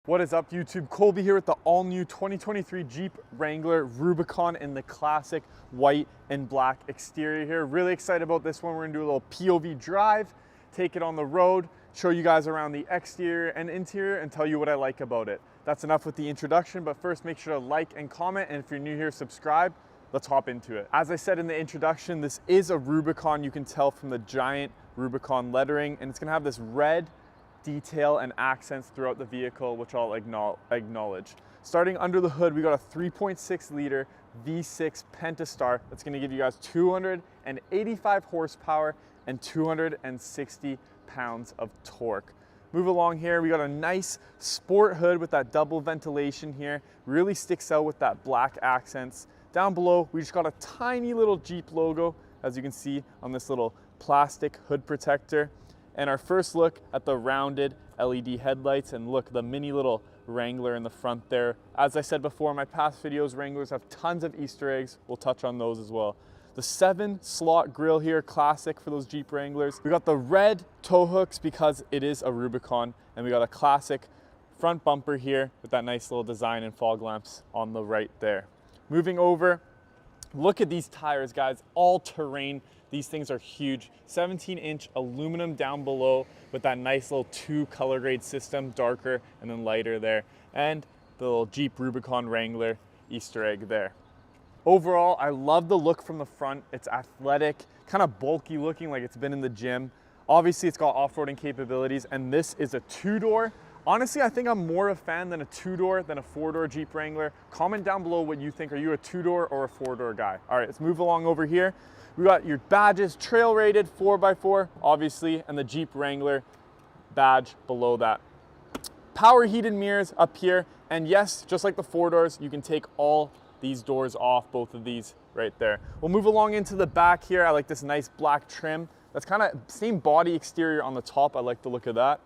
What is up, YouTube? Colby here with the all-new 2023 Jeep Wrangler Rubicon in the classic white and black exterior here. Really excited about this one. We're gonna do a little POV drive, take it on the road, show you guys around the exterior and interior, and tell you what I like about it. That's enough with the introduction, but first make sure to like and comment, and if you're new here, subscribe. Let's hop into it. As I said in the introduction, this is a Rubicon. You can tell from the giant Rubicon lettering, and it's gonna have this red detail and accents throughout the vehicle, which I'll acknowledge. Starting under the hood, we got a 3.6 liter V6 Pentastar that's going to give you guys 285 horsepower and 260 pounds of torque. Move along here, we got a nice sport hood with that double ventilation here. Really sticks out with that black accents. Down below, we just got a tiny little Jeep logo, as you can see on this little plastic hood protector. And our first look at the rounded LED headlights, and look, the mini little Wrangler in the front there. As I said before in my past videos, Wranglers have tons of Easter eggs. We'll touch on those as well. The 7-slot grille here, classic for those Jeep Wranglers. We got the red tow hooks because it is a Rubicon, and we got a classic front bumper here with that nice little design and fog lamps on the right there. Moving over, look at these tires, guys, all terrain. These things are huge. 17-inch aluminum down below with that nice little 2 color grade system, darker and then lighter there. And the little Jeep Rubicon Wrangler Easter egg there. Overall, I love the look from the front. It's athletic, kind of bulky looking, like it's been in the gym. Obviously, it's got off-roading capabilities, and this is a 2-door. Honestly, I think I'm more a fan than a 2-door than a 4-door Jeep Wrangler. Comment down below what you think. Are you a 2-door or a 4-door guy? All right, let's move along over here. We got your badges, trail rated 4x4, obviously, and the Jeep Wrangler badge below that. Power heated mirrors up here, and yes, just like the 4-doors, you can take all these doors off, both of these right there. We'll move along into the back here. I like this nice black trim. That's kind of same body exterior on the top. I like the look of that.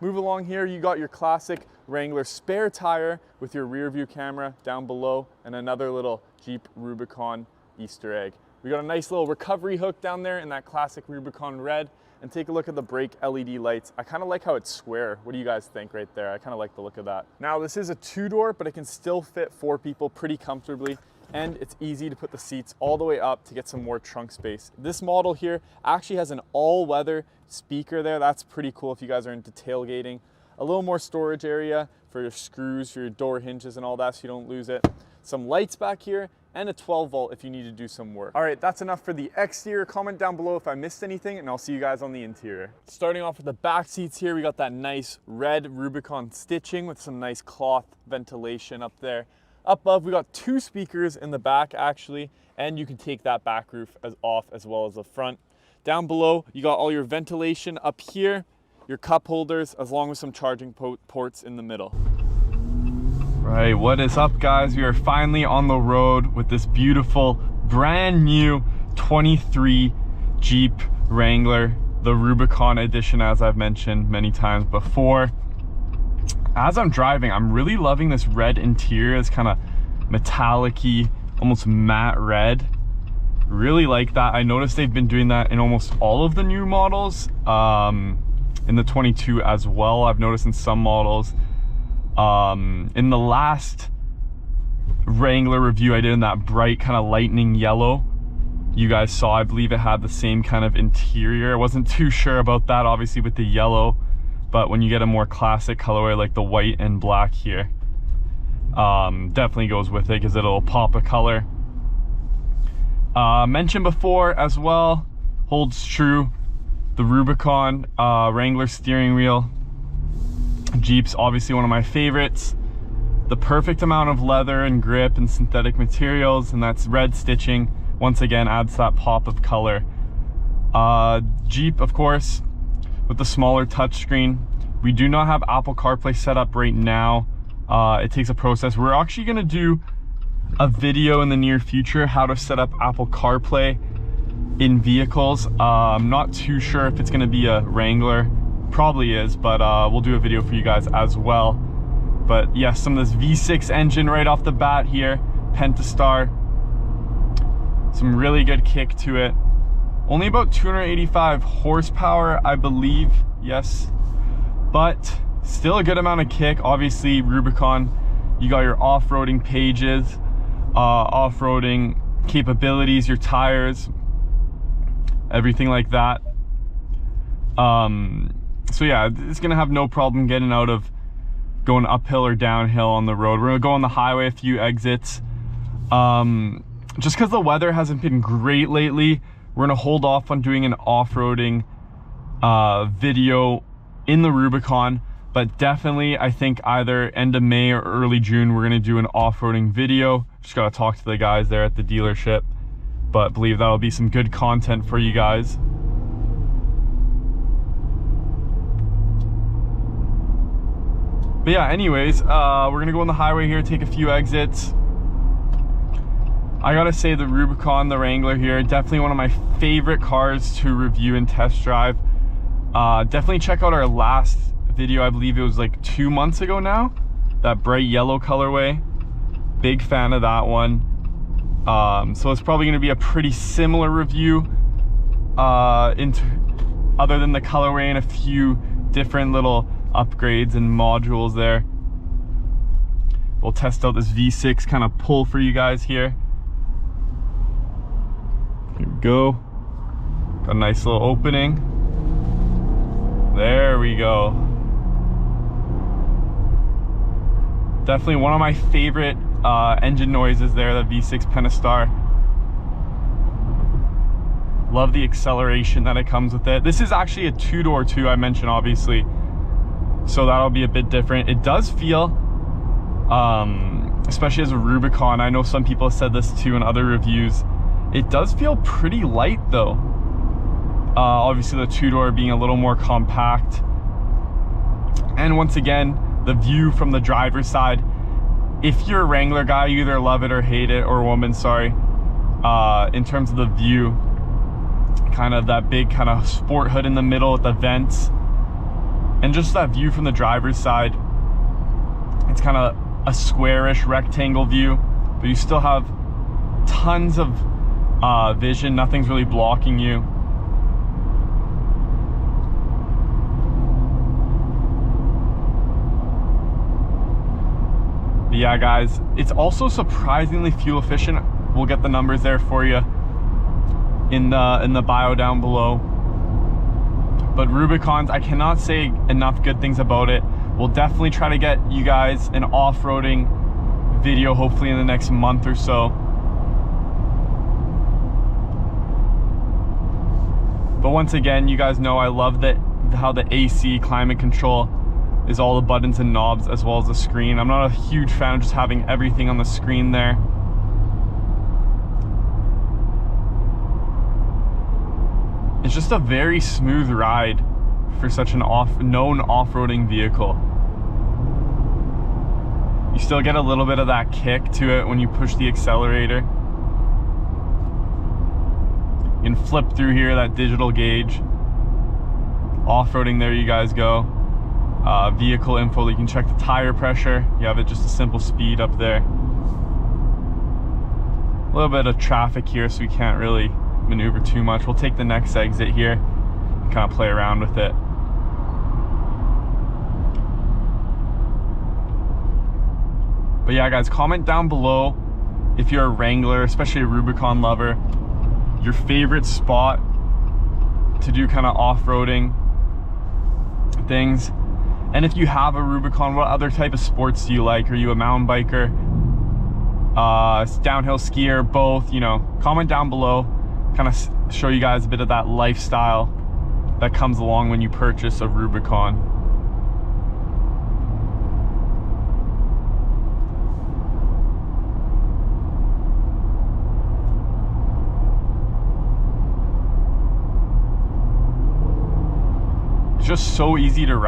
Move along here, you got your classic Wrangler spare tire with your rear view camera down below, and another little Jeep Rubicon Easter egg. We got a nice little recovery hook down there in that classic Rubicon red, and take a look at the brake LED lights. I kind of like how it's square. What do you guys think right there? I kind of like the look of that. Now, this is a 2-door, but it can still fit 4 people pretty comfortably, and it's easy to put the seats all the way up to get some more trunk space. This model here actually has an all-weather speaker there. That's pretty cool if you guys are into tailgating. A little more storage area for your screws, for your door hinges and all that, so you don't lose it. Some lights back here, and a 12-volt if you need to do some work. All right, that's enough for the exterior. Comment down below if I missed anything, and I'll see you guys on the interior. Starting off with the back seats here, we got that nice red Rubicon stitching with some nice cloth ventilation up there. Up above, we got 2 speakers in the back actually, and you can take that back roof off as well as the front. Down below, you got all your ventilation up here, your cup holders, as long as some charging ports in the middle. Right, what is up, guys? We are finally on the road with this beautiful brand new 23 Jeep Wrangler, the Rubicon edition, as I've mentioned many times before. As I'm driving, I'm really loving this red interior. It's kind of metallic-y, almost matte red. Really like that. I noticed they've been doing that in almost all of the new models, in the 22 as well. I've noticed in some models. In the last Wrangler review I did in that bright kind of lightning yellow, you guys saw, I believe it had the same kind of interior. I wasn't too sure about that, obviously, with the yellow, but when you get a more classic colorway like the white and black here, definitely goes with it because it'll pop a color. Mentioned before as well, holds true, the Rubicon Wrangler steering wheel. Jeep's obviously one of my favorites. The perfect amount of leather and grip and synthetic materials, and that's red stitching. Once again, adds that pop of color. Jeep, of course, with the smaller touchscreen. We do not have Apple CarPlay set up right now. It takes a process. We're actually gonna do a video in the near future how to set up Apple CarPlay in vehicles. I'm not too sure if it's gonna be a Wrangler. Probably is, but we'll do a video for you guys as well. But yes, some of this V6 engine right off the bat here, Pentastar. Some really good kick to it. Only about 285 horsepower, I believe, yes. But Still a good amount of kick. Obviously Rubicon, you got your off-roading pages, off-roading capabilities, your tires, everything like that. So yeah, it's gonna have no problem getting out of going uphill or downhill on the road. We're gonna go on the highway, a few exits. Just because the weather hasn't been great lately, we're gonna hold off on doing an off-roading video in the Rubicon, but definitely I think either end of May or early June we're gonna do an off-roading video. Just gotta talk to the guys there at the dealership, but believe that'll be some good content for you guys. But yeah, anyways, we're gonna go on the highway here, take a few exits. I gotta say the Rubicon, the Wrangler here, definitely one of my favorite cars to review and test drive. Definitely check out our last video, I believe it was like 2 months ago now, that bright yellow colorway. Big fan of that one. So it's probably gonna be a pretty similar review, other than the colorway and a few different little upgrades and modules there. We'll test out this V6 kind of pull for you guys here. Here we go. Got a nice little opening. There we go. Definitely one of my favorite engine noises there, the V6 Pentastar. Love the acceleration that it comes with it. This is actually a two-door too, I mentioned obviously, so that'll be a bit different. It does feel, especially as a Rubicon, I know some people have said this too in other reviews, it does feel pretty light though. Obviously the two-door being a little more compact. And once again, the view from the driver's side, if you're a Wrangler guy, you either love it or hate it, or woman, sorry, in terms of the view, kind of that big kind of sport hood in the middle with the vents, and just that view from the driver's side, it's kind of a squarish rectangle view, but you still have tons of vision. Nothing's really blocking you. But yeah guys, it's also surprisingly fuel efficient. We'll get the numbers there for you in the bio down below. But Rubicons, I cannot say enough good things about it. We'll definitely try to get you guys an off-roading video hopefully in the next month or so. But once again, you guys know I love how the AC climate control is all the buttons and knobs as well as the screen. I'm not a huge fan of just having everything on the screen there. It's just a very smooth ride for such an known off-roading vehicle. You still get a little bit of that kick to it when you push the accelerator. You can flip through here, that digital gauge. Off-roading, there you guys go. Vehicle info, you can check the tire pressure. You have it just a simple speed up there. A little bit of traffic here, so we can't really maneuver too much. We'll take the next exit here and kind of play around with it. But yeah guys, comment down below if you're a Wrangler, especially a Rubicon lover, your favorite spot to do kind of off-roading things. And if you have a Rubicon, what other type of sports do you like? Are you a mountain biker, downhill skier, both? You know, comment down below, kind of show you guys a bit of that lifestyle that comes along when you purchase a Rubicon. It's just so easy to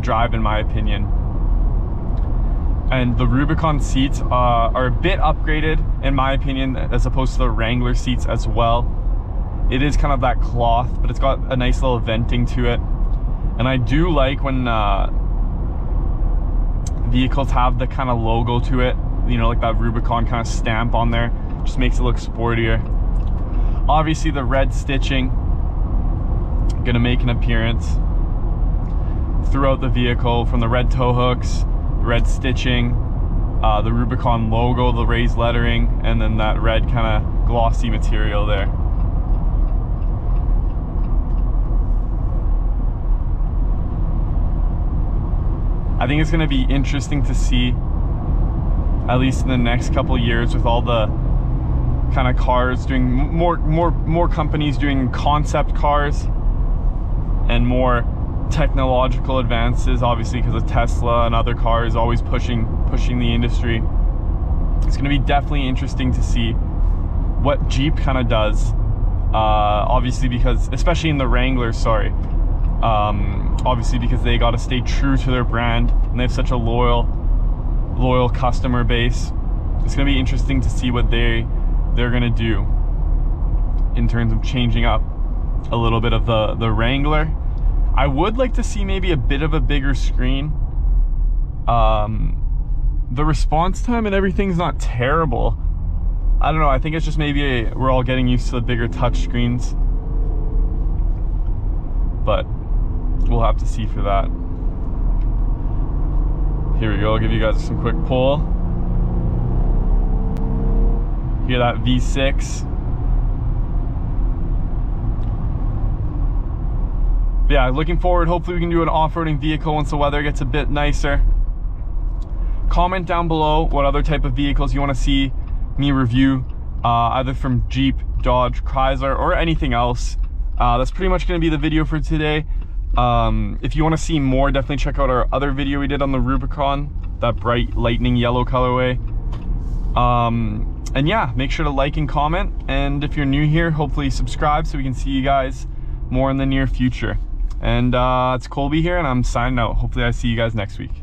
drive in my opinion. And the Rubicon seats are a bit upgraded in my opinion as opposed to the Wrangler seats as well. It is kind of that cloth, but it's got a nice little venting to it. And I do like when vehicles have the kind of logo to it, you know, like that Rubicon kind of stamp on there. Just makes it look sportier. Obviously the red stitching gonna make an appearance. throughout the vehicle, from the red tow hooks, red stitching, the Rubicon logo, the raised lettering, and then that red kind of glossy material there. I think it's going to be interesting to see, at least in the next couple of years, with all the kind of cars doing more companies doing concept cars and more technological advances, obviously because of Tesla and other cars always pushing the industry. It's going to be definitely interesting to see what Jeep kind of does, obviously because, especially in the Wrangler, obviously because they got to stay true to their brand and they have such a loyal customer base. It's going to be interesting to see what they're going to do in terms of changing up a little bit of the Wrangler. I would like to see maybe a bit of a bigger screen. The response time and everything's not terrible. I don't know, I think it's just maybe we're all getting used to the bigger touch screens, but we'll have to see for that. Here we go, I'll give you guys some quick pull. Hear that V6. Yeah, looking forward. Hopefully we can do an off-roading vehicle once the weather gets a bit nicer. Comment down below what other type of vehicles you want to see me review, either from Jeep, Dodge, Chrysler, or anything else. That's pretty much going to be the video for today. If you want to see more, definitely check out our other video we did on the Rubicon, that bright lightning yellow colorway. And yeah, make sure to like and comment, and if you're new here, hopefully subscribe so we can see you guys more in the near future. And it's Colby here, and I'm signing out. Hopefully I see you guys next week.